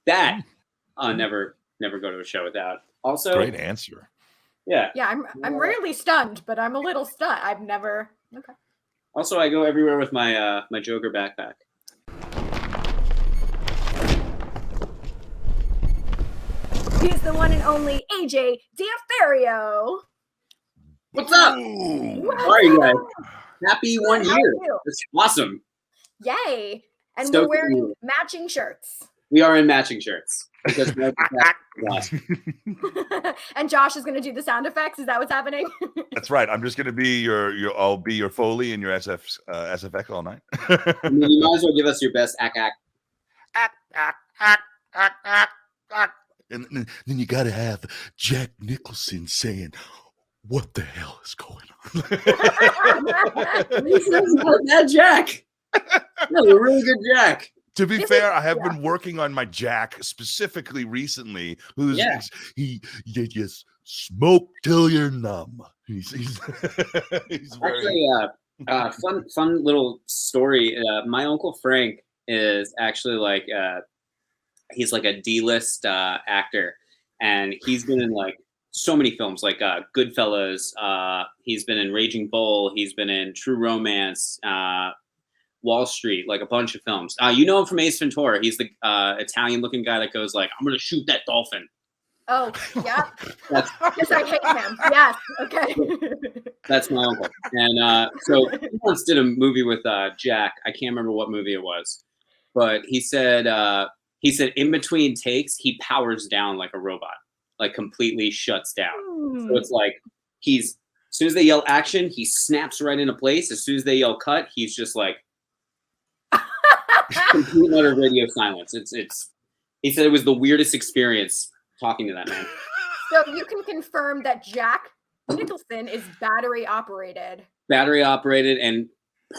That never go to a show without. Also, great answer. Yeah. Yeah, I'm rarely stunned, but I'm a little stunned. I've never. Okay. Also, I go everywhere with my my Joker backpack. He's the one and only AJ Diaferio. What's up? How are you guys? Happy 1 year. It's awesome. Yay. And So we're wearing cool. matching shirts. We are in matching shirts. Because And Josh is going to do the sound effects. Is that what's happening? That's right. I'm just going to be I'll be your Foley and your SFX all night. I mean, you might as well give us your best act. And then you got to have Jack Nicholson saying, "What the hell is going on?" That Jack. That was a really good Jack. To be fair, I have been working on my Jack specifically recently. He just smoke till you're numb. He's actually fun little story. My Uncle Frank is actually like he's like a D-list actor, and he's been in like so many films, like Goodfellas. He's been in Raging Bull. He's been in True Romance. Wall Street, like a bunch of films. You know him from Ace Ventura. He's the Italian-looking guy that goes like, "I'm gonna shoot that dolphin." Oh, yeah. Yes, I hate him. Yes, okay. That's my uncle. And so he once did a movie with Jack. I can't remember what movie it was, but he said in between takes he powers down like a robot, like completely shuts down. So it's like as soon as they yell action, he snaps right into place. As soon as they yell cut, he's just like. Complete utter radio silence. He said it was the weirdest experience talking to that man. So you can confirm that Jack Nicholson is battery operated. Battery operated and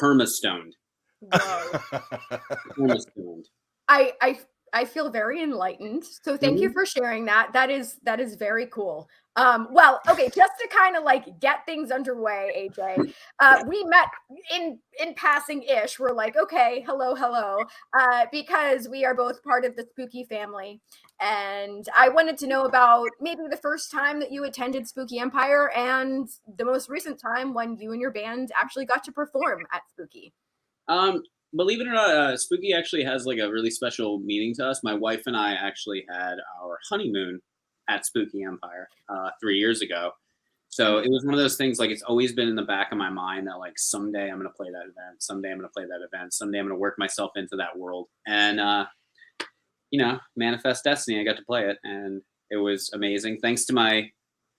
perma-stoned. Whoa. Perma-stoned. I feel very enlightened. So thank you for sharing that. That is very cool. Well, okay, just to kind of like get things underway, AJ, we met in passing-ish. We're like, okay, hello, because we are both part of the Spooky family. And I wanted to know about maybe the first time that you attended Spooky Empire and the most recent time when you and your band actually got to perform at Spooky. Believe it or not, Spooky actually has like a really special meaning to us. My wife and I actually had our honeymoon at Spooky Empire 3 years ago. So it was one of those things, like it's always been in the back of my mind that like someday I'm going to play that event. Someday I'm going to play that event. Someday I'm going to work myself into that world. And, manifest destiny, I got to play it. And it was amazing. Thanks to my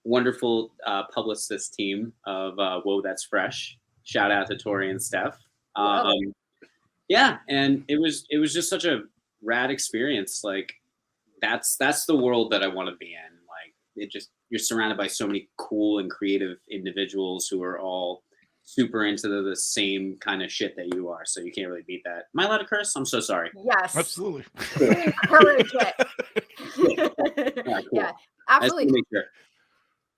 wonderful publicist team of Whoa, That's Fresh. Shout out to Tori and Steph. Yeah, and it was just such a rad experience. Like that's the world that I want to be in. Like you're surrounded by so many cool and creative individuals who are all super into the same kind of shit that you are. So you can't really beat that. Am I allowed to curse? I'm so sorry. Yes, absolutely. Encourage it. Yeah, cool. Yeah, absolutely.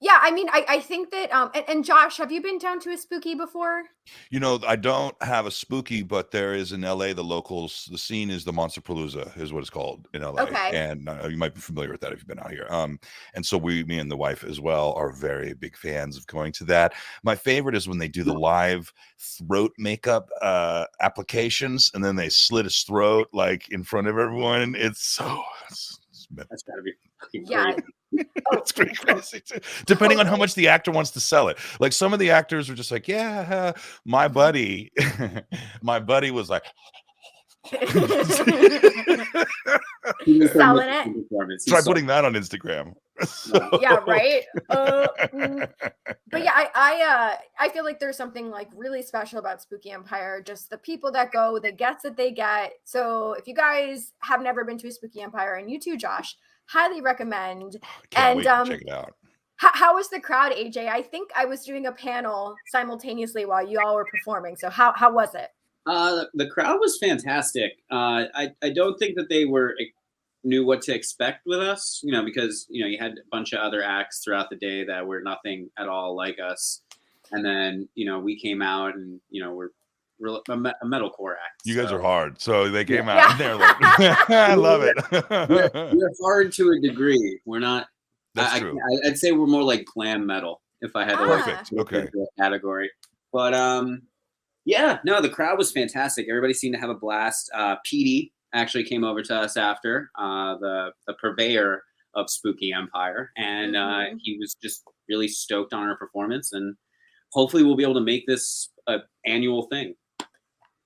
Yeah, I mean, I think that, and Josh, have you been down to a Spooky before? I don't have a Spooky, but there is in LA, the scene is the Monsterpalooza is what it's called in LA. Okay. And you might be familiar with that if you've been out here. And so me and the wife as well are very big fans of going to that. My favorite is when they do the live throat makeup applications, and then they slit his throat like in front of everyone. That's gotta be fucking yeah. crazy. It's pretty crazy too. Depending on how much the actor wants to sell it. Like some of the actors were just like, yeah, my buddy was like selling it. Try putting that on Instagram. Yeah, right. But yeah, I feel like there's something like really special about Spooky Empire. Just the people that go, the guests that they get. So if you guys have never been to a Spooky Empire, and you too, Josh, highly recommend. Can't wait to check it out. How was the crowd, AJ? I think I was doing a panel simultaneously while you all were performing. So how was it? The crowd was fantastic. I don't think that they knew what to expect with us, because, you had a bunch of other acts throughout the day that were nothing at all like us. And then, we came out and, we're a metalcore act. You guys so. are hard. So they came out and they're like, I love it. We're hard to a degree. We're not. That's true. I'd say we're more like glam metal if I had to Perfect. look into a category. But yeah, no, the crowd was fantastic. Everybody seemed to have a blast. Petey actually came over to us after, the purveyor of Spooky Empire, and he was just really stoked on our performance, and hopefully we'll be able to make this an annual thing.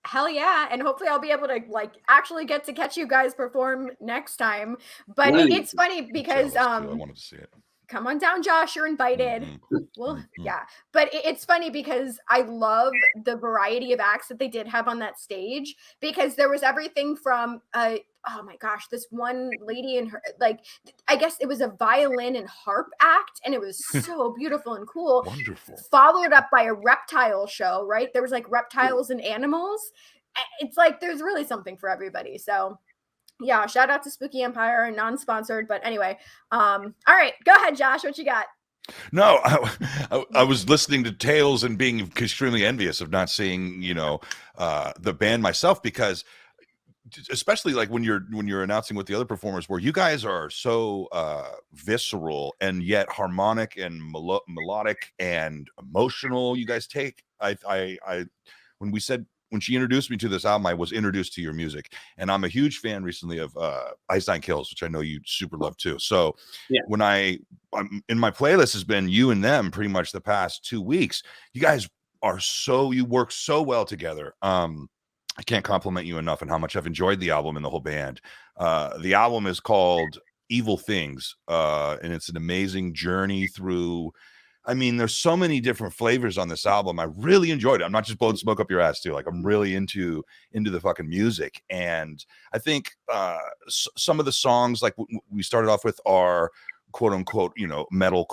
Hell yeah. And hopefully I'll be able to like actually get to catch you guys perform next time. But it's funny because I wanted to see it. Come on down, Josh, you're invited. Well, yeah. But it's funny because I love the variety of acts that they did have on that stage, because there was everything from oh my gosh, this one lady in her, like, I guess it was a violin and harp act, and it was so beautiful and cool. Wonderful. Followed up by a reptile show, right? There was like reptiles and animals. It's like there's really something for everybody. So yeah, shout out to Spooky Empire, non-sponsored, but anyway. All right, go ahead, Josh. What you got? No, I was listening to tales and being extremely envious of not seeing, the band myself, because especially like when you're announcing with the other performers, where you guys are so visceral and yet harmonic and melodic and emotional. You guys take when she introduced me to this album, I was introduced to your music, and I'm a huge fan recently of Ice Nine Kills, which I know you super love too. So when I'm in my playlist has been you and them pretty much the past 2 weeks. You guys you work so well together. I can't compliment you enough on how much I've enjoyed the album and the whole band. The album is called Evil Things, and it's an amazing journey through. I mean, there's so many different flavors on this album. I really enjoyed it. I'm not just blowing smoke up your ass too. Like, I'm really into the fucking music. And I think some of the songs, like we started off with, are quote unquote, metal,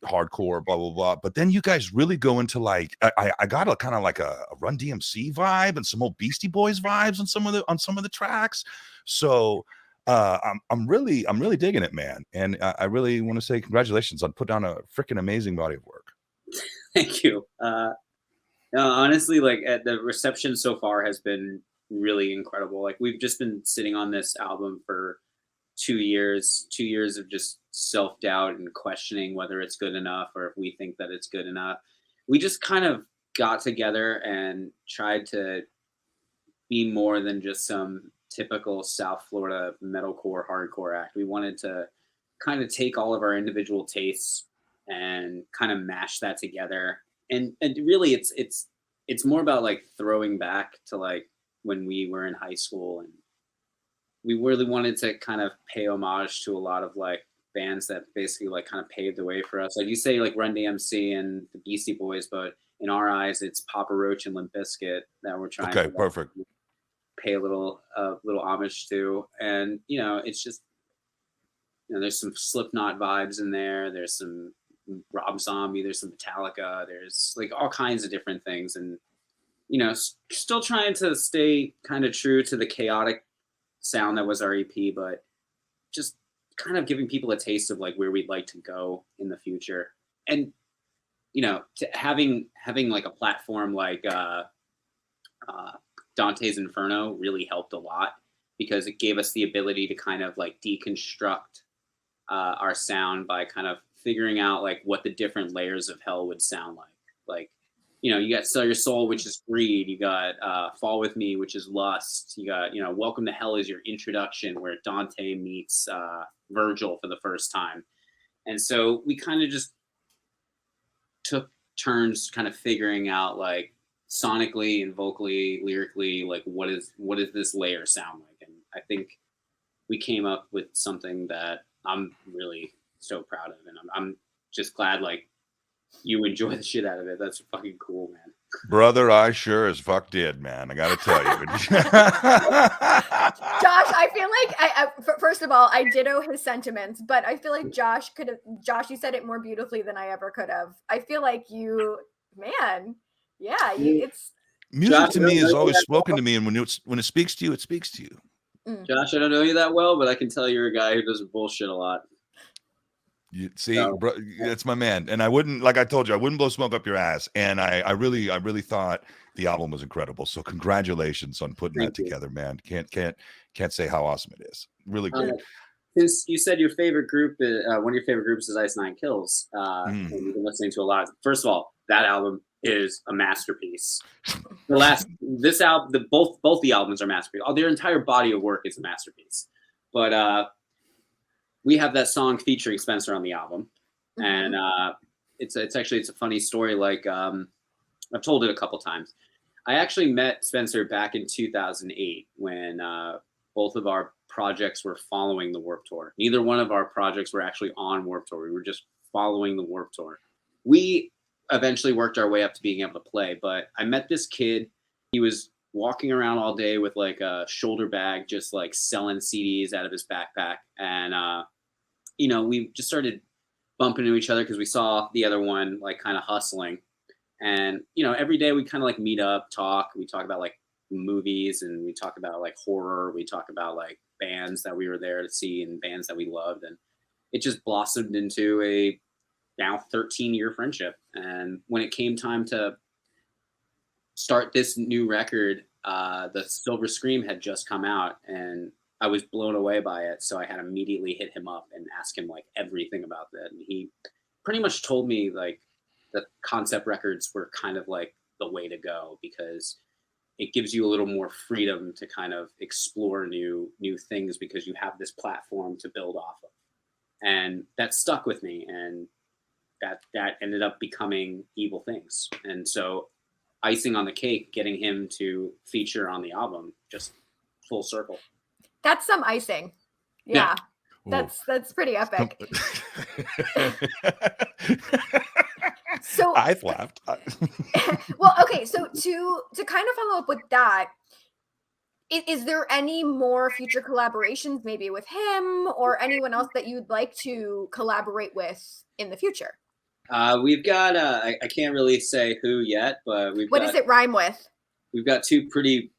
hardcore, blah, blah, blah. But then you guys really go into like, I got a kind of like a Run DMC vibe and some old Beastie Boys vibes on some of the tracks. So I'm really digging it, man. And I really want to say congratulations on putting on a freaking amazing body of work. Thank you. No, honestly, like the reception so far has been really incredible. Like, we've just been sitting on this album for 2 years of just self-doubt and questioning whether it's good enough or if we think that it's good enough. We just kind of got together and tried to be more than just some typical South Florida metalcore hardcore act. We wanted to kind of take all of our individual tastes and kind of mash that together. And really it's more about like throwing back to like when we were in high school, and we really wanted to kind of pay homage to a lot of like bands that basically like kind of paved the way for us. Like you say, like Run DMC and the Beastie Boys, but in our eyes, it's Papa Roach and Limp Bizkit that we're trying to perfect. Pay a little homage to. And it's just, there's some Slipknot vibes in there. There's some Rob Zombie. There's some Metallica. There's like all kinds of different things, and still trying to stay kind of true to the chaotic sound that was our EP, but just kind of giving people a taste of like where we'd like to go in the future. And having like a platform like Dante's Inferno really helped a lot, because it gave us the ability to kind of like deconstruct our sound by kind of figuring out like what the different layers of hell would sound like. Like, you got Sell Your Soul, which is greed. You got Fall With Me, which is lust. You got, Welcome to Hell is your introduction, where Dante meets Virgil for the first time. And so we kind of just took turns kind of figuring out like sonically and vocally, lyrically, like what does this layer sound like? And I think we came up with something that I'm really so proud of, and I'm just glad like you enjoy the shit out of it. That's fucking cool, man. Brother, I sure as fuck did, man. I gotta tell you. Josh, I feel like first of all, I ditto his sentiments, but I feel like Josh, you said it more beautifully than I ever could have. I feel like it's music Josh, to me has always spoken to me, and when it speaks to you, it speaks to you. Josh, I don't know you that well, but I can tell you're a guy who doesn't bullshit a lot. You see, So, bro, that's my man. And I wouldn't, like I told you, I wouldn't blow smoke up your ass. And I really thought the album was incredible. So congratulations on putting that thank you. together, man. Can't say how awesome it is. Really great. Since you said your favorite group, one of your favorite groups is Ice Nine Kills, and you've been listening to a lot. First of all, that album is a masterpiece. This album, both the albums are masterpiece. Their entire body of work is a masterpiece. But we have that song featuring Spencer on the album, and it's a funny story. Like I've told it a couple times. I actually met Spencer back in 2008 when both of our projects were following the Warped Tour. Neither one of our projects were actually on Warped Tour. We were just following the Warped Tour. We eventually worked our way up to being able to play, but I met this kid. He was walking around all day with like a shoulder bag, just like selling CDs out of his backpack. And, we just started bumping into each other because we saw the other one like kind of hustling. And, every day we kind of like meet up, talk. We talk about like movies, and we talk about like horror. We talk about like bands that we were there to see and bands that we loved. And it just blossomed into a now 13-year friendship. And when it came time to start this new record, the Silver Scream had just come out, and I was blown away by it. So I had immediately hit him up and ask him like everything about that. And he pretty much told me like that concept records were kind of like the way to go, because it gives you a little more freedom to kind of explore new things, because you have this platform to build off of. And that stuck with me, and that ended up becoming Evil Things. And so icing on the cake, getting him to feature on the album, just full circle. That's some icing. Yeah. That's pretty epic. So I've laughed. Well, okay. So to kind of follow up with that, is there any more future collaborations, maybe with him or anyone else that you'd like to collaborate with in the future? We've got I can't really say who yet, but What does it rhyme with? We've got two pretty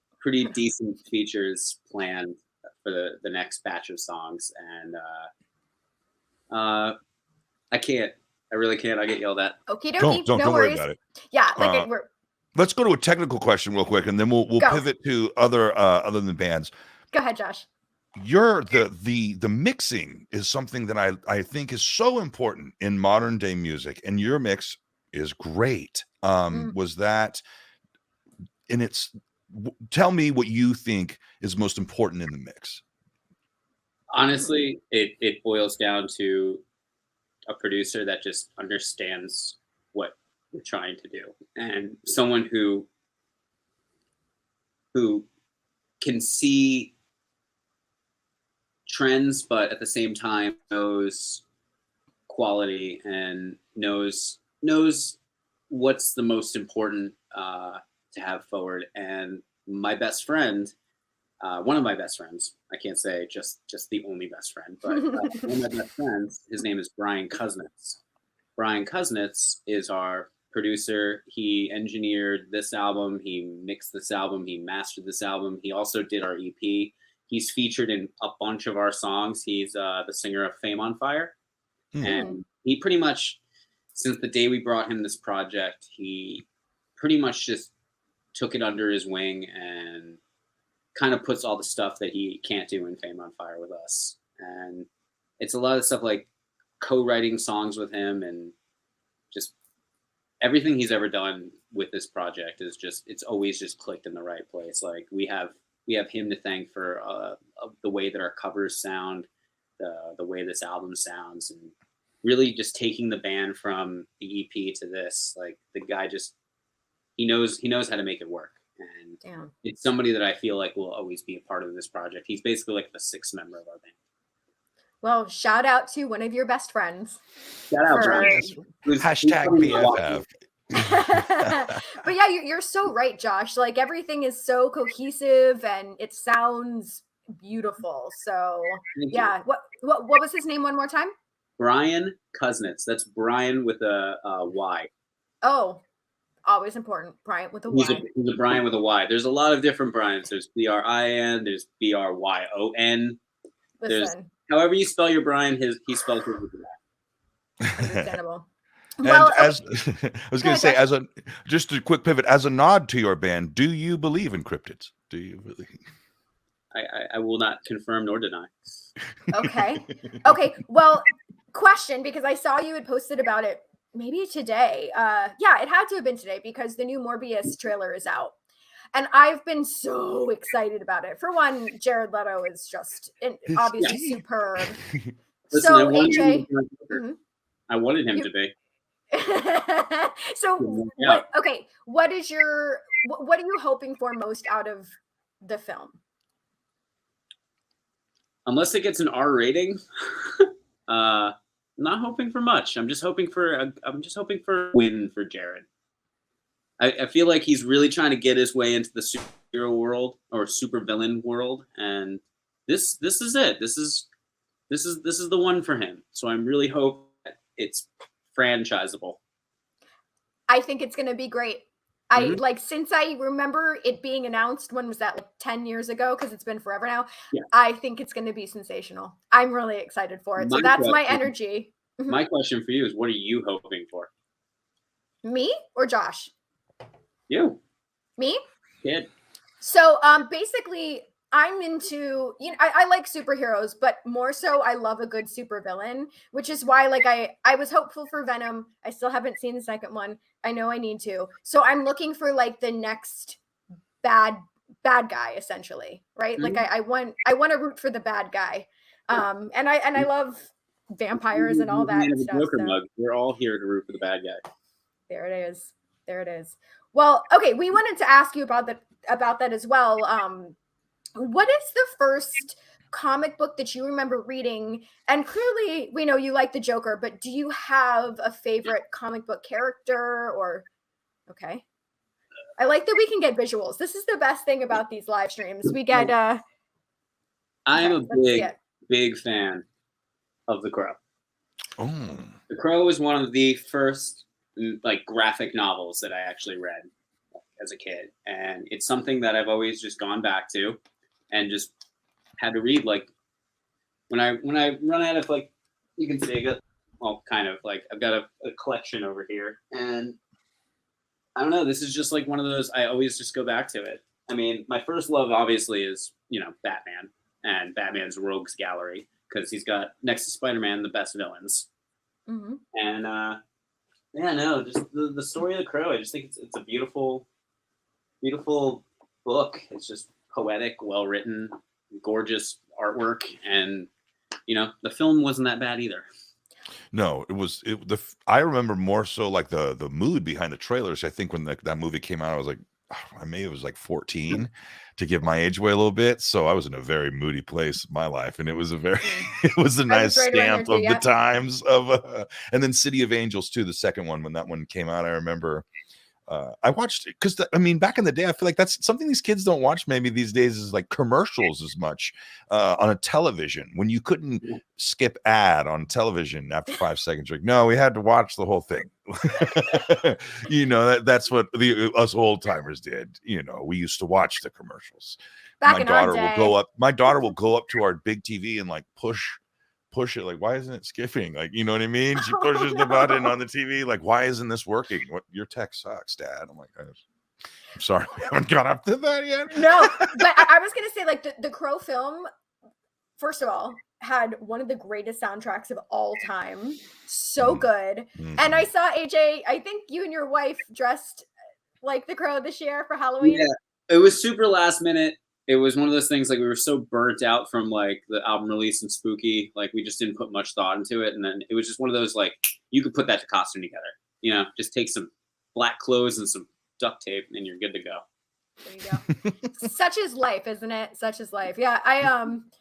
decent features planned for the next batch of songs, and I really can't. I get yelled at. Okie dokie. Don't worry about it. Yeah, let's go to a technical question real quick, and then we'll pivot to other than bands. Go ahead, Josh. The mixing is something that I think is so important in modern day music, and your mix is great. Was that, and tell me what you think is most important in the mix. Honestly, it boils down to a producer that just understands what we're trying to do, and someone who can see trends, but at the same time knows quality and knows what's the most important to have forward. And my best friend, one of my best friends, I can't say just the only best friend, but one of my best friends, his name is Brian Kuznets. Brian Kuznets is our producer. He engineered this album. He mixed this album. He mastered this album. He also did our EP. He's featured in a bunch of our songs. He's the singer of Fame on Fire. And he pretty much, since the day we brought him this project, he pretty much just took it under his wing and kind of puts all the stuff that he can't do in Fame on Fire with us. And it's a lot of stuff like co-writing songs with him, and just everything he's ever done with this project is just, it's always just clicked in the right place. Like we have him to thank for the way that our covers sound, the way this album sounds, and really just taking the band from the EP to this. Like the guy just, he knows how to make it work. And it's somebody that I feel like will always be a part of this project. He's basically like the sixth member of our band. Well, shout out to one of your best friends. Shout out, Brian. Hashtag BFF. But yeah, you're so right, Josh. Like everything is so cohesive and it sounds beautiful. So yeah, what was his name one more time? Brian Kuznets. That's Brian with a Y. Oh, always important. Brian with a Y. He's a Brian with a Y. There's a lot of different Brians. There's BRIN. There's BRYON. There's however you spell your Brian. He spells his with that. Understandable. And Well, as I was going to say, as a just a quick pivot, as a nod to your band, do you believe in cryptids? Do you really? I will not confirm nor deny. Okay. Well, question, because I saw you had posted about it maybe today. Yeah, it had to have been today because the new Morbius trailer is out. And I've been so excited about it. For one, Jared Leto is just obviously superb. Listen, So, AJ. I wanted him to be. So, what are you hoping for most out of the film? Unless it gets an R rating, not hoping for much. I'm just hoping for a win for Jared. I feel like he's really trying to get his way into the superhero world or supervillain world, and this is it. This is the one for him. So I'm really hoping that it's franchisable. I think it's going to be great. Since I remember it being announced, when was that, like 10 years ago? Because it's been forever now. Yeah. I think it's going to be sensational. I'm really excited for it. So that's my energy. My question for you is, what are you hoping for? Me or Josh? You. Me? Kid. So basically, I'm into, I like superheroes, but more so I love a good supervillain, which is why I was hopeful for Venom. I still haven't seen the second one. I know I need to. So I'm looking for like the next bad guy, essentially, right? Mm-hmm. Like I want to root for the bad guy. And I love vampires and all that stuff. Joker mug. We're all here to root for the bad guy. There it is. Well, okay, we wanted to ask you about that as well. What is the first comic book that you remember reading? And clearly, we know you like the Joker, but do you have a favorite comic book character? Or okay, I like that we can get visuals. This is the best thing about these live streams. We get. I am a big fan of The Crow. Oh. The Crow is one of the first like graphic novels that I actually read as a kid, and it's something that I've always just gone back to and just had to read. Like when I run out of, like, you can see, kind of like I've got a collection over here, and I don't know, this is just like one of those, I always just go back to it. I mean, my first love obviously is, Batman and Batman's Rogues Gallery, because he's got, next to Spider-Man, the best villains. Mm-hmm. And just the story of The Crow, I just think it's a beautiful book. It's just poetic, well written, gorgeous artwork, and the film wasn't that bad either. No, I remember more so like the mood behind the trailers. I think when that movie came out, I was like, it was like 14, to give my age away a little bit. So I was in a very moody place in my life, and it was a nice stamp of the times of. And then City of Angels too, the second one, when that one came out, I remember. I watched it because back in the day, I feel like that's something these kids don't watch maybe these days, is like commercials as much on a television, when you couldn't skip ad on television after 5 seconds. Like, no, we had to watch the whole thing. That's what us old timers did. We used to watch the commercials. My daughter will go up to our big TV and like push it, like, why isn't it skipping? Like, you know what I mean? She pushes the button on the TV, like, why isn't this working? What, your tech sucks, Dad. I'm like, I'm sorry, we haven't got up to that yet. No, but I was gonna say, like, the Crow film, first of all, had one of the greatest soundtracks of all time. So good. Mm-hmm. And I saw, AJ, I think you and your wife dressed like the Crow this year for Halloween. Yeah, it was super last minute. It was one of those things, like, we were so burnt out from like the album release and Spooky, like we just didn't put much thought into it. And then it was just one of those, like, you could put that to costume together, just take some black clothes and some duct tape and you're good to go. There you go. Such is life, isn't it? Such is life. Yeah.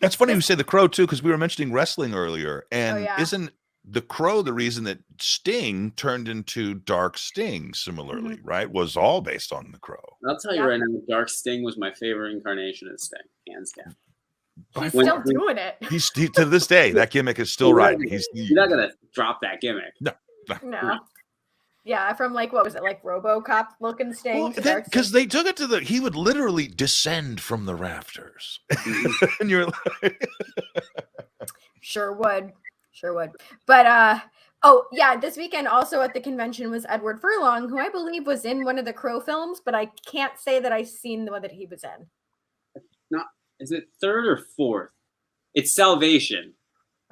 That's funny you say the Crow too, because we were mentioning wrestling earlier, and isn't the Crow the reason that Sting turned into Dark Sting similarly, right? Was all based on the Crow. I'll tell you right now, Dark Sting was my favorite incarnation of Sting, hands down. He's still doing it. He's to this day, that gimmick is still riding. You're not gonna drop that gimmick. No. Yeah, from like, what was it, like RoboCop looking Sting? Because they took it to he would literally descend from the rafters. And you're like, Sure would. But Oh, yeah. This weekend also at the convention was Edward Furlong, who I believe was in one of the Crow films, but I can't say that I've seen the one that he was in. Not, is it third or fourth? It's Salvation.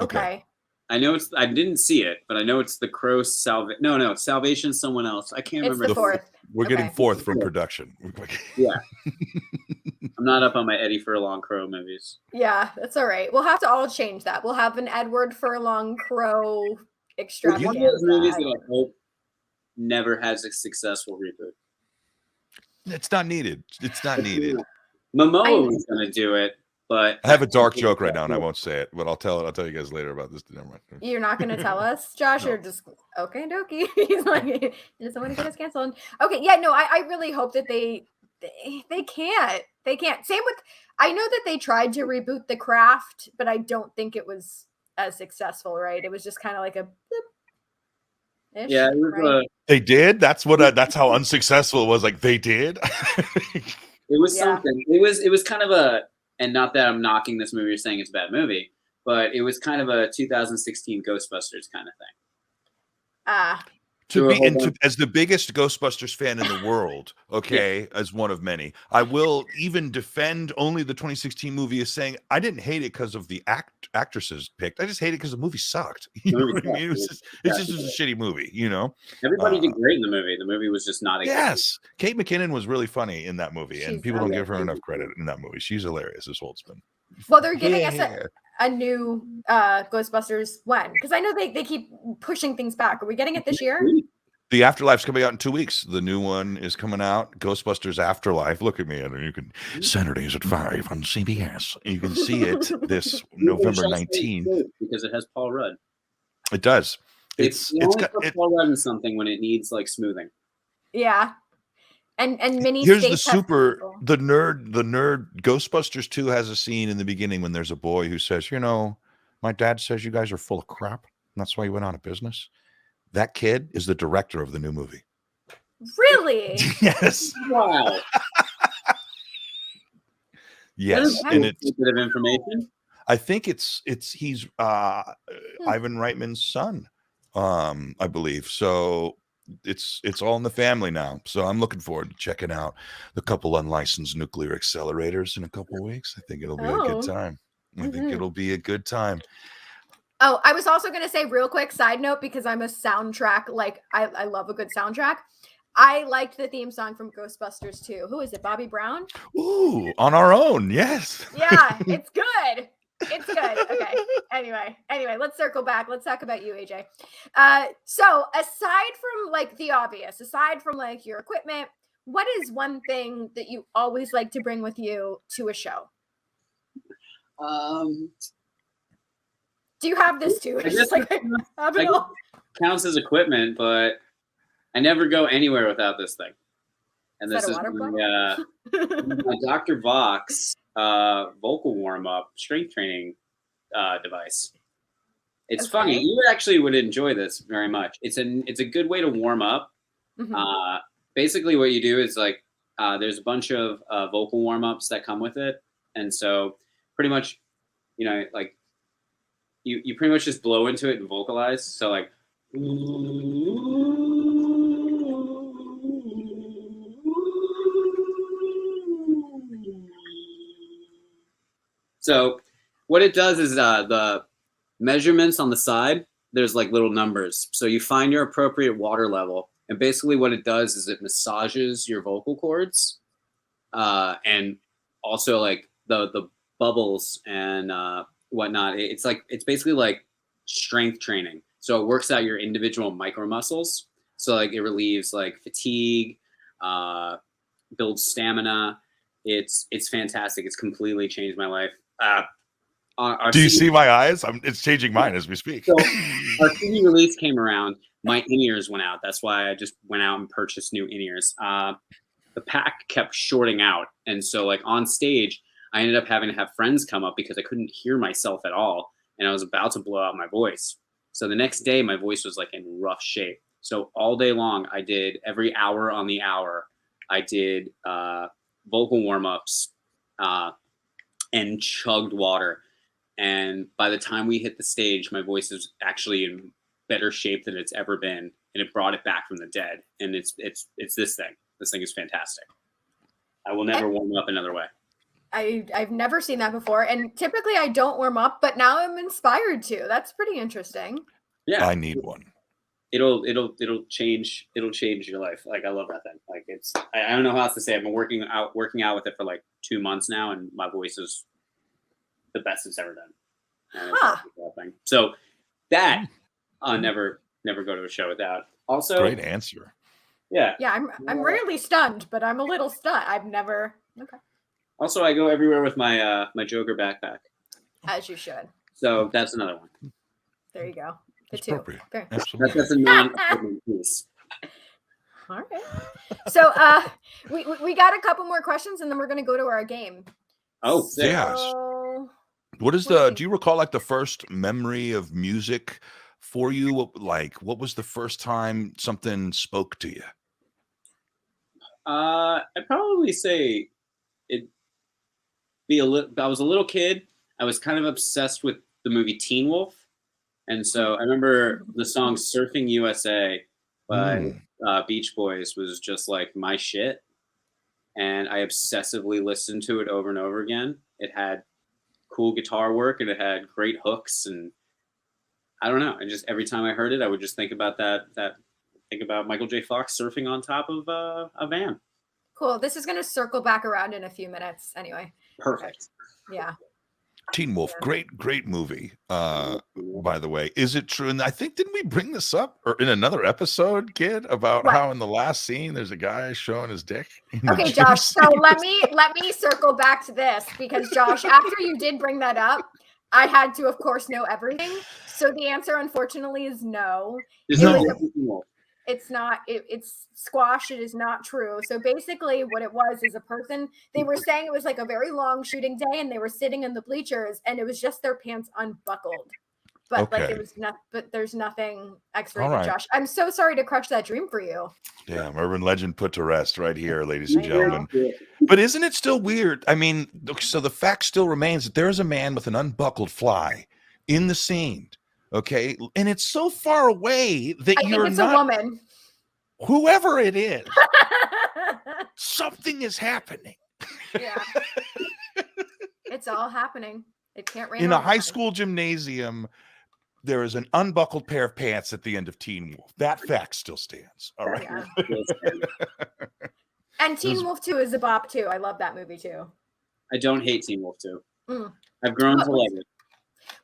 Okay. I know I didn't see it, but I know it's the Crow Salvation. No, Salvation's someone else. I can't remember. It's the fourth. We're getting fourth from production. Yeah. I'm not up on my Eddie Furlong Crow movies. Yeah, that's all right. We'll have to all change that. We'll have an Edward Furlong Crow extravaganza. One of those movies that I hope never has a successful reboot. It's not needed. It's not needed. Momoa was going to do it, but I have a dark joke right now, and I won't say it, but I'll tell you guys later about this. Never mind. You're not going to tell us, Josh? No. Or just okay, dokie. He's like, he doesn't want to get us canceled. Okay, yeah, no, I really hope that they can't. They can't. Same with. I know that they tried to reboot The Craft, but I don't think it was as successful. Right? It was just kind of like a. Yeah, it was, right? They did. That's how unsuccessful it was. Like they did. It was something. It was kind of a, and not that I'm knocking this movie or saying it's a bad movie, but it was kind of a 2016 Ghostbusters kind of thing. As the biggest Ghostbusters fan in the world, as one of many, I will even defend only the 2016 movie as saying I didn't hate it because of the actresses picked. I just hate it because the movie sucked. You know what I mean? It just was a shitty movie. You know, everybody did great in the movie. The movie was just not. Yes, Kate McKinnon was really funny in that movie, and people don't give her enough credit in that movie. She's hilarious as Holtzman. Well, they're giving us a new Ghostbusters when? Because I know they keep pushing things back. Are we getting it this year? The Afterlife's coming out in 2 weeks. The new one is coming out. Ghostbusters Afterlife. Look at me, and you can Saturdays at 5 on CBS. You can see it this November 19th because it has Paul Rudd. It does. It's got Paul Rudd in something when it needs like smoothing. Yeah. And many here's the nerd Ghostbusters 2 has a scene in the beginning when there's a boy who says, my dad says you guys are full of crap, and that's why you went out of business. That kid is the director of the new movie. Really? Yes. Wow. Yes, and it's a bit of information. I think he's Ivan Reitman's son, I believe. So it's all in the family now. So I'm looking forward to checking out the couple unlicensed nuclear accelerators in a couple of weeks. I think it'll be a good time. I think it'll be a good time. Oh, I was also going to say real quick side note, because I'm a soundtrack, like I love a good soundtrack. I liked the theme song from Ghostbusters 2. Who is it? Bobby Brown? Ooh, On Our Own. Yes. Yeah, it's good. It's good. Okay. Anyway, let's circle back. Let's talk about you, AJ. So aside from like the obvious, aside from like your equipment, what is one thing that you always like to bring with you to a show? Do you have this too? I guess counts as equipment, but I never go anywhere without this thing. And this is my Dr. Vox vocal warm-up strength training device. It's funny. You actually would enjoy this very much. It's a good way to warm up. Mm-hmm. Basically, what you do is like there's a bunch of vocal warm-ups that come with it, and so pretty much, like. You pretty much just blow into it and vocalize. So like, so what it does is the measurements on the side, there's like little numbers. So you find your appropriate water level. And basically what it does is it massages your vocal cords and also like the bubbles and whatnot. It's basically like strength training. So it works out your individual micro muscles. So like it relieves like fatigue, builds stamina. It's fantastic. It's completely changed my life. Do you see my eyes? It's changing mine as we speak. So our CD release came around. My in-ears went out. That's why I just went out and purchased new in-ears. The pack kept shorting out. And so like on stage, I ended up having to have friends come up because I couldn't hear myself at all. And I was about to blow out my voice. So the next day, my voice was like in rough shape. So all day long, I did every hour on the hour. I did vocal warm-ups and chugged water. And by the time we hit the stage, my voice is actually in better shape than it's ever been, and it brought it back from the dead. And it's this thing. This thing is fantastic. I will never warm up another way. I've never seen that before, and typically I don't warm up, but now I'm inspired to. That's pretty interesting. Yeah, I need one. It'll change your life. Like, I love that thing. Like, it's I don't know how else to say. I've been working out with it for like 2 months now, and my voice is the best it's ever done. And so that I'll never go to a show without. Also, great answer. Yeah, I'm rarely stunned, but I'm a little stunned. I've never. Okay. Also, I go everywhere with my my Joker backpack. As you should. So that's another one. There you go. It's appropriate. Absolutely. That's a non piece. All right. So we got a couple more questions, and then we're going to go to our game. Oh, yes. What is do you recall like the first memory of music for you? What was the first time something spoke to you? I'd probably say I was a little kid. I was kind of obsessed with the movie Teen Wolf. And so I remember the song Surfing USA by Beach Boys was just like my shit. And I obsessively listened to it over and over again. It had cool guitar work and it had great hooks. And I don't know. Every time I heard it, I would just think about think about Michael J. Fox surfing on top of a van. Cool. This is going to circle back around in a few minutes anyway. Perfect. Yeah. Teen Wolf, great movie. By the way, is it true? And I think didn't we bring this up or in another episode, kid, about how in the last scene there's a guy showing his dick? Okay, Josh. So let me circle back to this because Josh, after you did bring that up, I had to, of course, know everything. So the answer, unfortunately, is no. It's not. It's squash. It is not true. So basically what it was is a person, they were saying it was like a very long shooting day and they were sitting in the bleachers and it was just their pants unbuckled. But like it was not, but there's nothing extra. Right. Josh, I'm so sorry to crush that dream for you. Yeah, urban legend put to rest right here, ladies and gentlemen. But isn't it still weird? I mean, so the fact still remains that there is a man with an unbuckled fly in the scene. Okay, and it's so far away that you're not a woman. Whoever it is, something is happening. Yeah, it's all happening. It can't rain. In a high school gymnasium, there is an unbuckled pair of pants at the end of Teen Wolf. That fact still stands. All right. Yeah. And Teen Wolf 2 is a bop too. I love that movie too. I don't hate Teen Wolf 2. I've grown to love it.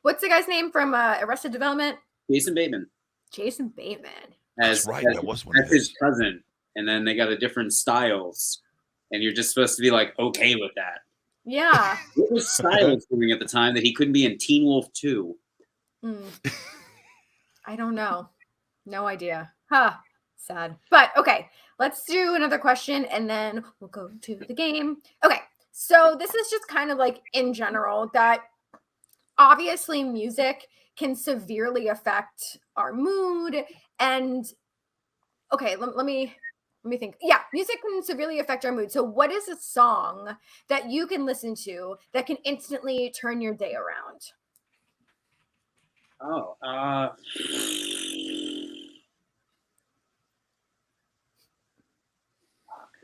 What's the guy's name from Arrested Development? Jason Bateman. Jason Bateman. That's right. That was one. That's his cousin, and then they got a different styles, and you're just supposed to be like okay with that. Yeah. What was Styles doing at the time that he couldn't be in Teen Wolf 2? I don't know. No idea. Sad. But okay, let's do another question, and then we'll go to the game. Okay, so this is just kind of like in general that. Obviously, music can severely affect our mood. And okay, let me think. Yeah, music can severely affect our mood. So what is a song that you can listen to that can instantly turn your day around?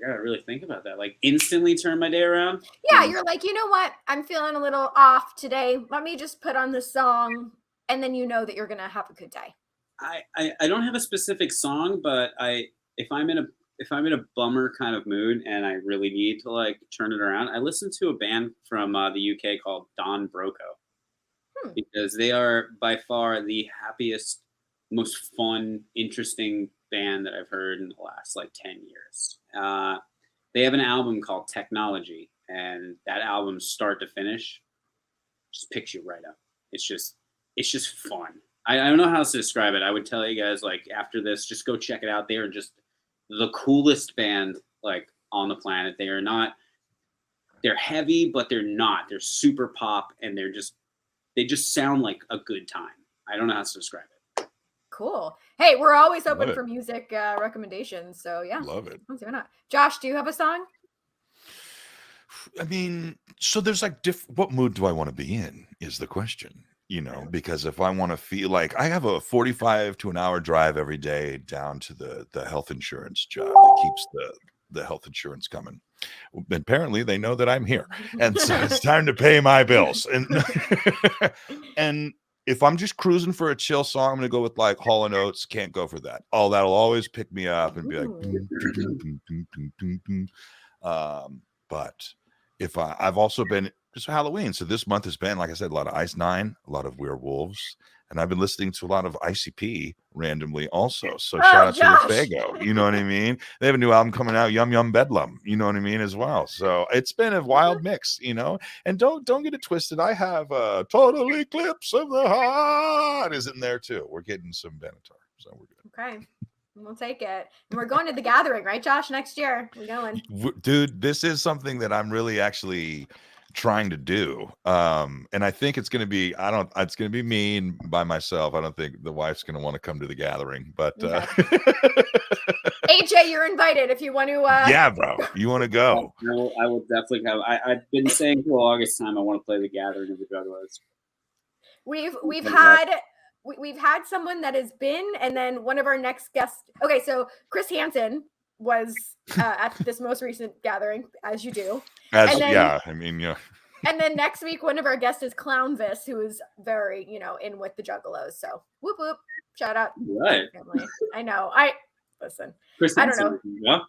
I gotta really think about that. Like instantly turn my day around. Yeah, you're like, you know what? I'm feeling a little off today. Let me just put on this song, and then you know that you're gonna have a good day. I don't have a specific song, but if I'm in a bummer kind of mood and I really need to like turn it around, I listen to a band from the UK called Don Broco because they are by far the happiest, most fun, interesting band that I've heard in the last like 10 years. They have an album called Technology, and that album start to finish just picks you right up. It's just fun. I don't know how else to describe it. I would tell you guys like after this, just go check it out. They are just the coolest band like on the planet. They're heavy, but they're not. They're super pop, and they just sound like a good time. I don't know how to describe it. Cool. Hey, we're always open for music recommendations. So yeah. Love it. Why not? Josh, do you have a song? I mean, so there's like what mood do I want to be in is the question. you know, because if I want to feel like I have a 45 to an hour drive every day down to the health insurance job that keeps the health insurance coming. Apparently they know that I'm here, and so it's time to pay my bills. And if I'm just cruising for a chill song, I'm gonna go with like Hall & Oates. Can't go for that. Oh, that'll always pick me up and be like boom, boom, boom, boom, boom, boom, boom. But if I've also been just Halloween, so this month has been, like I said, a lot of Ice Nine, a lot of We'reWolves, and I've been listening to a lot of ICP randomly also. So shout out to the Fago, you know what I mean? They have a new album coming out, Yum Yum Bedlam, you know what I mean, as well. So it's been a wild mix, you know. And don't get it twisted. I have a Total Eclipse of the Heart is in there too. We're getting some Benatar, so we're good. Okay. We'll take it. And we're going to the Gathering, right, Josh? Next year. We're going. Dude, this is something that I'm really actually trying to do. And I think it's going to be, it's going to be me and by myself. I don't think the wife's going to want to come to the Gathering, but AJ, you're invited if you want to. Yeah, bro, you want to go? I will definitely come. I've been saying for the longest time I want to play the Gathering of the Juggalos. We've had someone that has been, and then one of our next guests. Okay, so Chris Hansen was at this most recent Gathering, as you do. Yeah. And then next week, one of our guests is Clownvis, who is very, in with the Juggalos. So whoop whoop, shout out right. Family. I know. Listen. Chris I don't know. Yeah.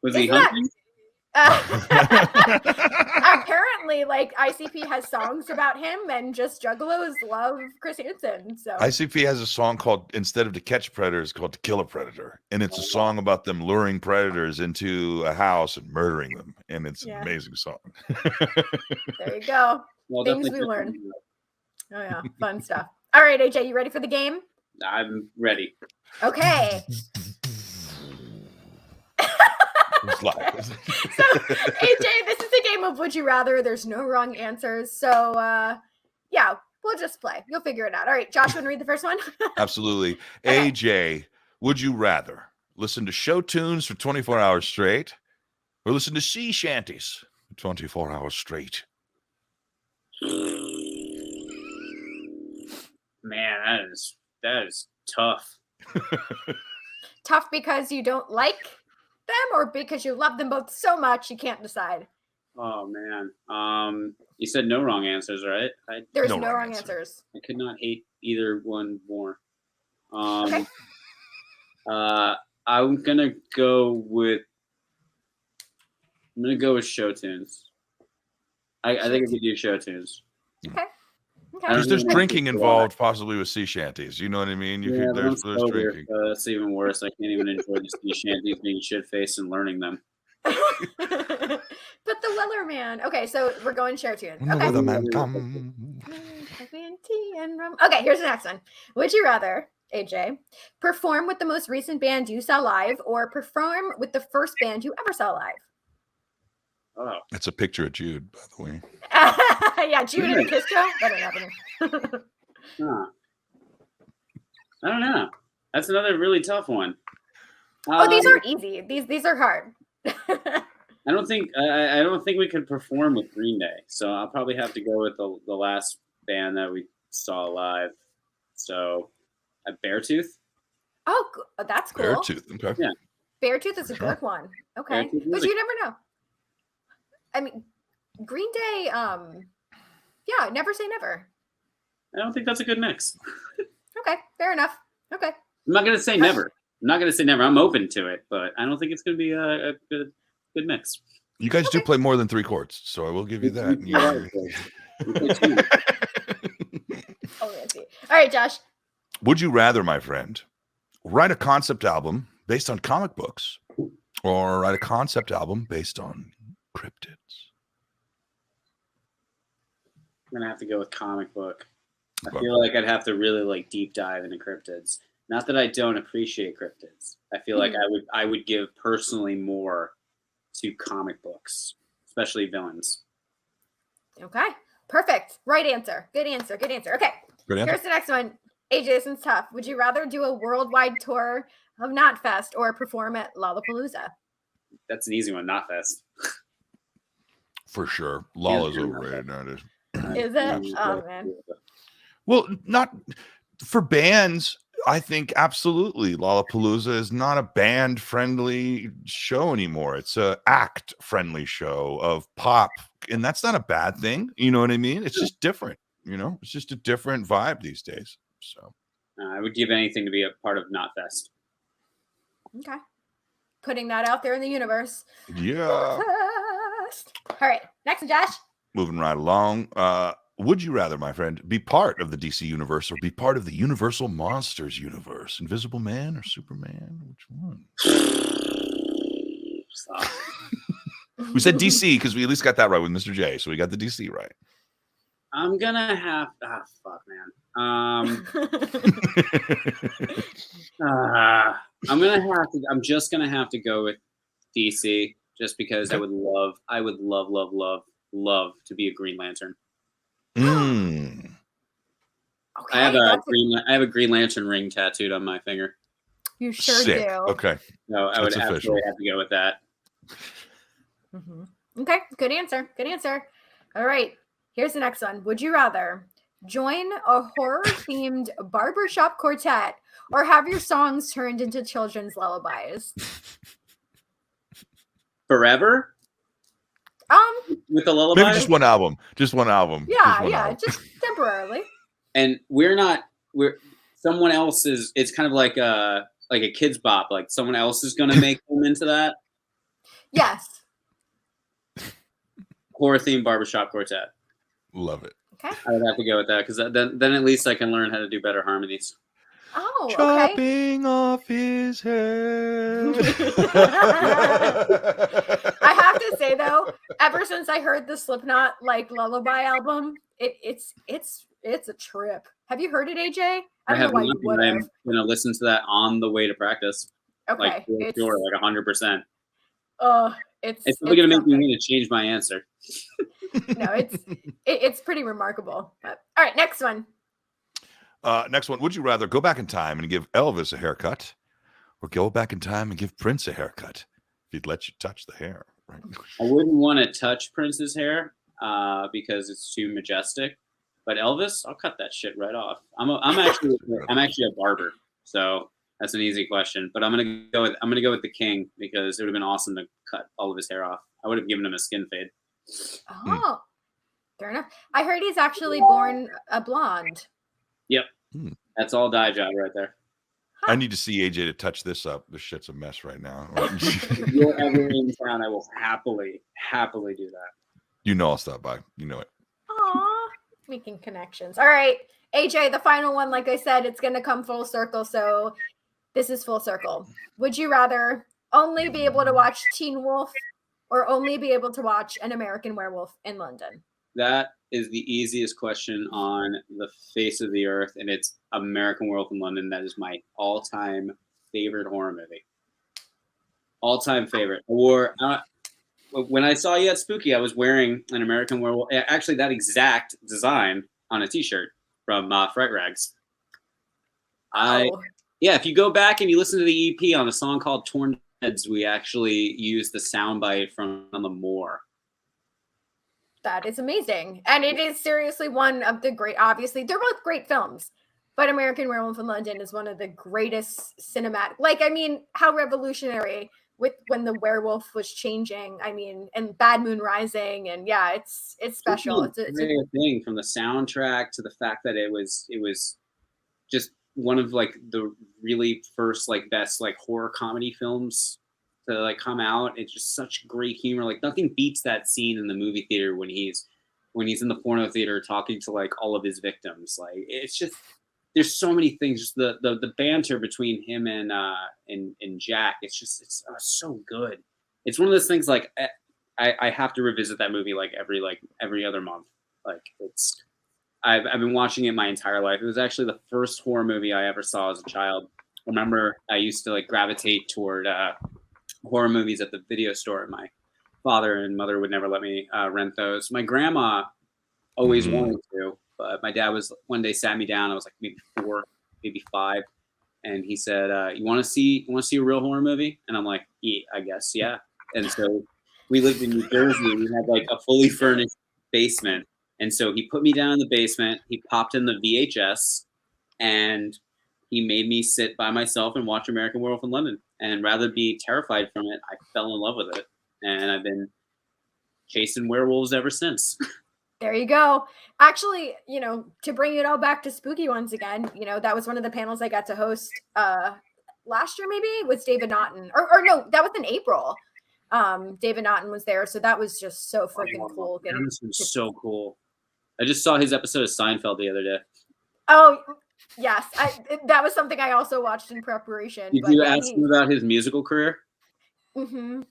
Was he hunting? Apparently, like ICP has songs about him, and just Juggalos love Chris Hansen. So ICP has a song called "Instead of To Catch Predators" called "To Kill a Predator," and it's a song about them luring predators into a house and murdering them, and it's an amazing song. There you go. Well, things we learn. Oh yeah, fun stuff. All right, AJ, you ready for the game? I'm ready. Okay. So, AJ, this is a game of Would You Rather. There's no wrong answers. So, yeah, we'll just play. You'll figure it out. All right, Josh, want to read the first one? Absolutely. Okay. AJ, would you rather listen to show tunes for 24 hours straight or listen to sea shanties for 24 hours straight? Man, that is tough. Tough because you don't like them, or because you love them both so much you can't decide? Oh man, you said no wrong answers, right? There's no wrong answers. I could not hate either one more. Okay. I'm gonna go with show tunes. I think I could do show tunes. Okay. Because there's drinking involved, possibly with sea shanties. You know what I mean? There's drinking. That's even worse. I can't even enjoy the sea shanties being shit-faced and learning them. But the Weller Man. Okay, so we're going show tunes. Okay. The Weatherman come. Okay, here's the next one. Would you rather, AJ, perform with the most recent band you saw live, or perform with the first band you ever saw live? Oh, it's a picture of Jude, by the way. Yeah, Jude in a kiss show. That ain't happening. I don't know. That's another really tough one. These aren't easy. These are hard. I don't think we could perform with Green Day, so I'll probably have to go with the last band that we saw live. So, Beartooth. Oh, that's cool. Beartooth. Okay. Yeah. Beartooth is a good one. Okay, but you never know. I mean, Green Day. Yeah, never say never. I don't think that's a good mix. Okay, fair enough. Okay. I'm not gonna say never. I'm open to it, but I don't think it's gonna be a good mix. You guys do play more than 3 chords, so I will give you that. All right, Josh. Would you rather, my friend, write a concept album based on comic books, or write a concept album based on cryptids? I'm gonna have to go with comic book. I feel like I'd have to really deep dive into cryptids. Not that I don't appreciate cryptids. I feel like I would give personally more to comic books, especially villains. Okay, perfect. Right answer. Good answer. Okay, good answer. Here's the next one. AJ, this one's tough. Would you rather do a worldwide tour of Knotfest or perform at Lollapalooza? That's an easy one. Knotfest. For sure. Lolla's overrated nowadays. Is it? Oh man. Well, not for bands. I think absolutely Lollapalooza is not a band friendly show anymore. It's a act friendly show of pop, and that's not a bad thing. You know what I mean? It's just different. It's just a different vibe these days. So I would give anything to be a part of Knotfest. Okay. Putting that out there in the universe. Yeah. All right. Next one, Josh. Moving right along. Would you rather, my friend, be part of the DC universe or be part of the Universal Monsters universe? Invisible Man or Superman? Which one? We said DC because we at least got that right with Mr. J. So we got the DC right. I'm gonna have fuck, man. I'm just gonna have to go with DC just because I would love to be a Green Lantern. Okay. I have a Green Lantern ring tattooed on my finger. You sure Sick. do. Okay. No, I would absolutely have to go with that. Okay, good answer. Good answer. All right, here's the next one. Would you rather join a horror-themed barbershop quartet or have your songs turned into children's lullabies? Forever? With the lullaby? Maybe just one album. Yeah, just temporarily. And we're someone else is. It's kind of like a kid's bop. Like someone else is going to make them into that. Yes. Horror themed barbershop quartet. Love it. Okay. I would have to go with that because then at least I can learn how to do better harmonies. Oh, okay. Chopping off his head. I have to say though, ever since I heard the Slipknot lullaby album, it's a trip. Have you heard it, AJ? I don't know why you would have. I'm gonna listen to that on the way to practice. Okay, like 100%. It's probably gonna make me want to change my answer. No, it's pretty remarkable. But, all right, next one. Next one. Would you rather go back in time and give Elvis a haircut or go back in time and give Prince a haircut if he'd let you touch the hair? Right? I wouldn't want to touch Prince's hair because it's too majestic. But Elvis, I'll cut that shit right off. I'm actually a barber, so that's an easy question. But I'm gonna go with the King because it would have been awesome to cut all of his hair off. I would have given him a skin fade. Oh, fair enough. I heard he's actually born a blonde. Yep, that's all dye job right there. I need to see AJ to touch this up. This shit's a mess right now. If you're ever in town, I will happily do that. I'll stop by. You know it. Aw, making connections. All right, AJ, the final one. Like I said, it's going to come full circle. So this is full circle. Would you rather only be able to watch Teen Wolf or only be able to watch An American Werewolf in London? That is the easiest question on the face of the earth, and it's American Werewolf in London. That is my all-time favorite horror movie. All-time favorite. Or when I saw you at Spooky, I was wearing an American Werewolf. Actually, that exact design on a T-shirt from Fright Rags. If you go back and you listen to the EP on a song called Torn Heads, we actually used the soundbite from On the Moor. That is amazing. And it is seriously one of the great, obviously, they're both great films, but American Werewolf in London is one of the greatest cinematic, how revolutionary with when the werewolf was changing, and Bad Moon Rising. And yeah, it's special. It's a thing from the soundtrack to the fact that it was just one of the really first best horror comedy films to come out. It's just such great humor. Nothing beats that scene in the movie theater when he's in the porno theater talking to all of his victims. It's just, there's so many things. Just the banter between him and Jack. It's so good. It's one of those things I have to revisit that movie every other month. I've been watching it my entire life. It was actually the first horror movie I ever saw as a child. I remember I used to gravitate toward horror movies at the video store. My father and mother would never let me rent those. My grandma always wanted to, but my dad one day sat me down. I was maybe 4, maybe 5, and he said, "You want to see a real horror movie?" And I'm like, "Yeah, I guess, yeah." And so we lived in New Jersey. And we had a fully furnished basement, And so he put me down in the basement. He popped in the VHS, and he made me sit by myself and watch American Werewolf in London. And rather be terrified from it, I fell in love with it. And I've been chasing werewolves ever since. There you go. Actually, to bring it all back to spooky ones again, that was one of the panels I got to host last year, maybe, with David Naughton. Or no, that was in April. David Naughton was there, so that was just so freaking cool. That was so cool. I just saw his episode of Seinfeld the other day. Oh, yes. That was something I also watched in preparation. Did you ask him about his musical career? Mm-hmm.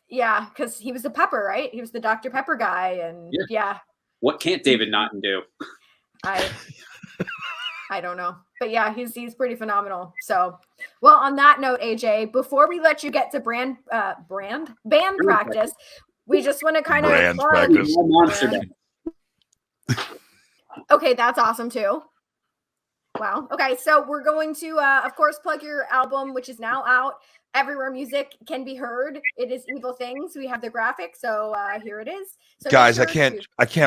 Yeah, because he was the Pepper, right? He was the Dr. Pepper guy, and yeah. What can't David Naughton do? I don't know, but yeah, he's pretty phenomenal. So, well, on that note, AJ, before we let you get to band practice, we just want to kind of practice. Okay, that's awesome too. Wow. Okay, so we're going to, of course, plug your album, which is now out. Everywhere music can be heard. It is Evil Things. We have the graphic, so here it is. So guys, I can't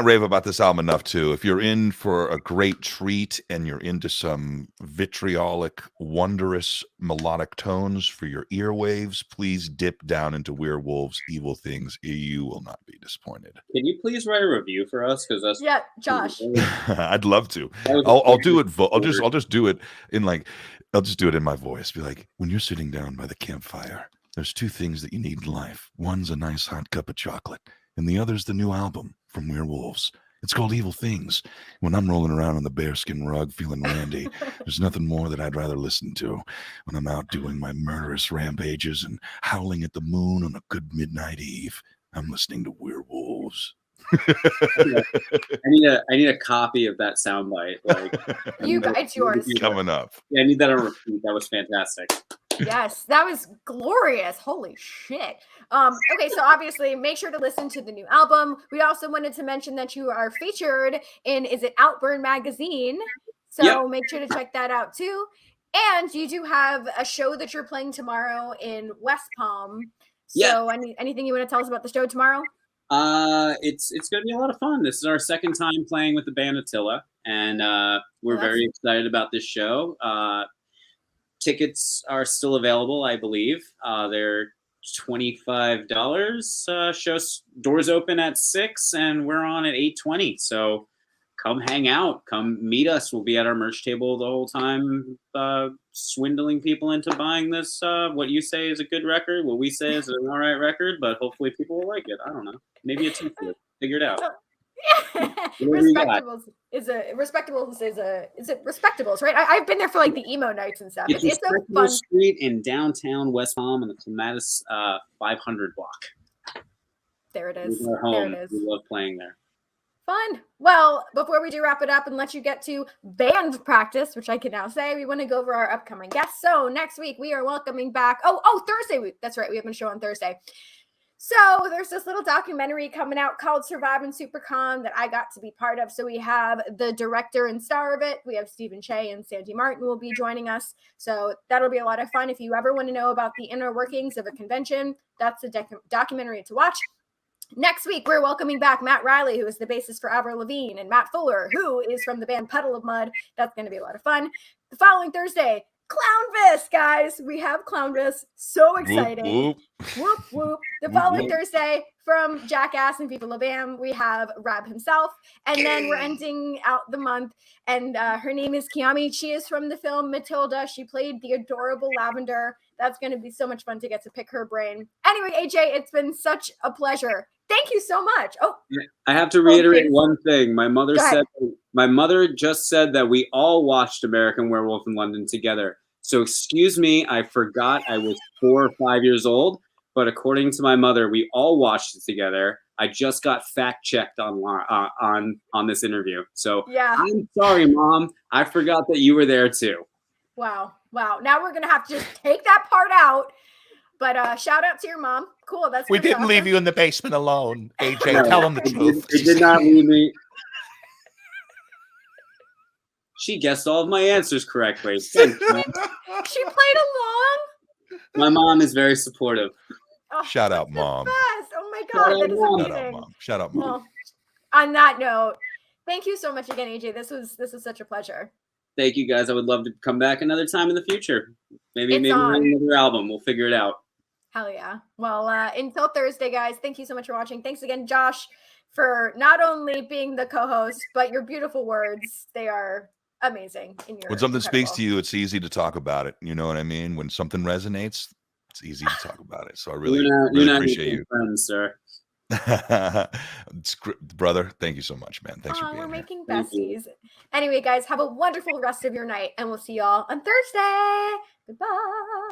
rave about this album enough too. If you're in for a great treat and you're into some vitriolic, wondrous melodic tones for your earwaves, please dip down into We'reWolves Evil Things. You will not be disappointed. Can you please write a review for us? Because that's Josh. I'd love to. I'll do it. I'll just do it in I'll just do it in my voice. Be like, when you're sitting down by the campfire, there's two things that you need in life. One's a nice hot cup of chocolate, and the other's the new album from We'reWolves. It's called Evil Things. When I'm rolling around on the bearskin rug feeling randy, there's nothing more that I'd rather listen to when I'm out doing my murderous rampages and howling at the moon on a good midnight eve. I'm listening to We'reWolves. I need a copy of that soundbite. It's yours. Coming up. Yeah, I need that on repeat. That was fantastic. Yes, that was glorious. Holy shit. Okay, so obviously make sure to listen to the new album. We also wanted to mention that you are featured in Outburn magazine. So make sure to check that out too. And you do have a show that you're playing tomorrow in West Palm. So anything you want to tell us about the show tomorrow? It's going to be a lot of fun. This is our second time playing with the band Attila, and we're very excited about this show. Tickets are still available, I believe. They're $25. Show doors open at 6, and we're on at 8:20. So come hang out, come meet us. We'll be at our merch table the whole time, swindling people into buying this. What you say is a good record, what we say is an all right record, but hopefully people will like it. I don't know. Maybe it's figure it out. Respectables is it Respectables, right? I've been there for like the emo nights and stuff. It's a fun street in downtown West Palm in the Clematis 500 block. There it is. Our home. There it is. We love playing there. Fun. Well, before we do wrap it up and let you get to band practice, which I can now say, we want to go over our upcoming guests. So next week we are welcoming back. Thursday. That's right. We have a show on Thursday. So there's this little documentary coming out called Surviving SuperCon that I got to be part of. So we have the director and star of it. We have Stephen Che and Sandy Martin will be joining us. So that'll be a lot of fun. If you ever want to know about the inner workings of a convention, that's a documentary to watch. Next week, we're welcoming back Matt Riley, who is the bassist for Avril Lavigne, and Matt Fuller, who is from the band Puddle of Mud. That's going to be a lot of fun. The following Thursday, Clownvis, guys. We have Clownvis. So exciting. Whoop, whoop. Whoop, whoop. The following Thursday, from Jackass and Viva La Bam, we have Rab himself. And then we're ending out the month. And her name is Kiami. She is from the film Matilda. She played the adorable Lavender. That's going to be so much fun to get to pick her brain. Anyway, AJ, it's been such a pleasure. Thank you so much. Oh, I have to reiterate one thing. My mother just said that we all watched American Werewolf in London together. So excuse me, I forgot I was 4 or 5 years old. But according to my mother, we all watched it together. I just got fact checked on this interview. So I'm sorry, Mom. I forgot that you were there too. Wow. Now we're gonna have to just take that part out. But shout out to your mom. Cool. We didn't leave you in the basement alone, AJ. Tell him the truth. They did not leave me. She guessed all of my answers correctly. She played along. My mom is very supportive. Shout out, Mom. Oh my God, that is amazing. Shout out, Mom. On that note, thank you so much again, AJ. This was such a pleasure. Thank you, guys. I would love to come back another time in the future. Maybe It's write on. another album. We'll figure it out. Hell yeah. Well, until Thursday, guys, thank you so much for watching. Thanks again, Josh, for not only being the co-host, but your beautiful words. They are amazing. When something speaks to you, it's easy to talk about it. You know what I mean? When something resonates, it's easy to talk about it. So I really appreciate you. Friends, sir. Brother, thank you so much, man. Thanks for being we're here. making besties. Anyway, guys, have a wonderful rest of your night, and we'll see y'all on Thursday. Goodbye.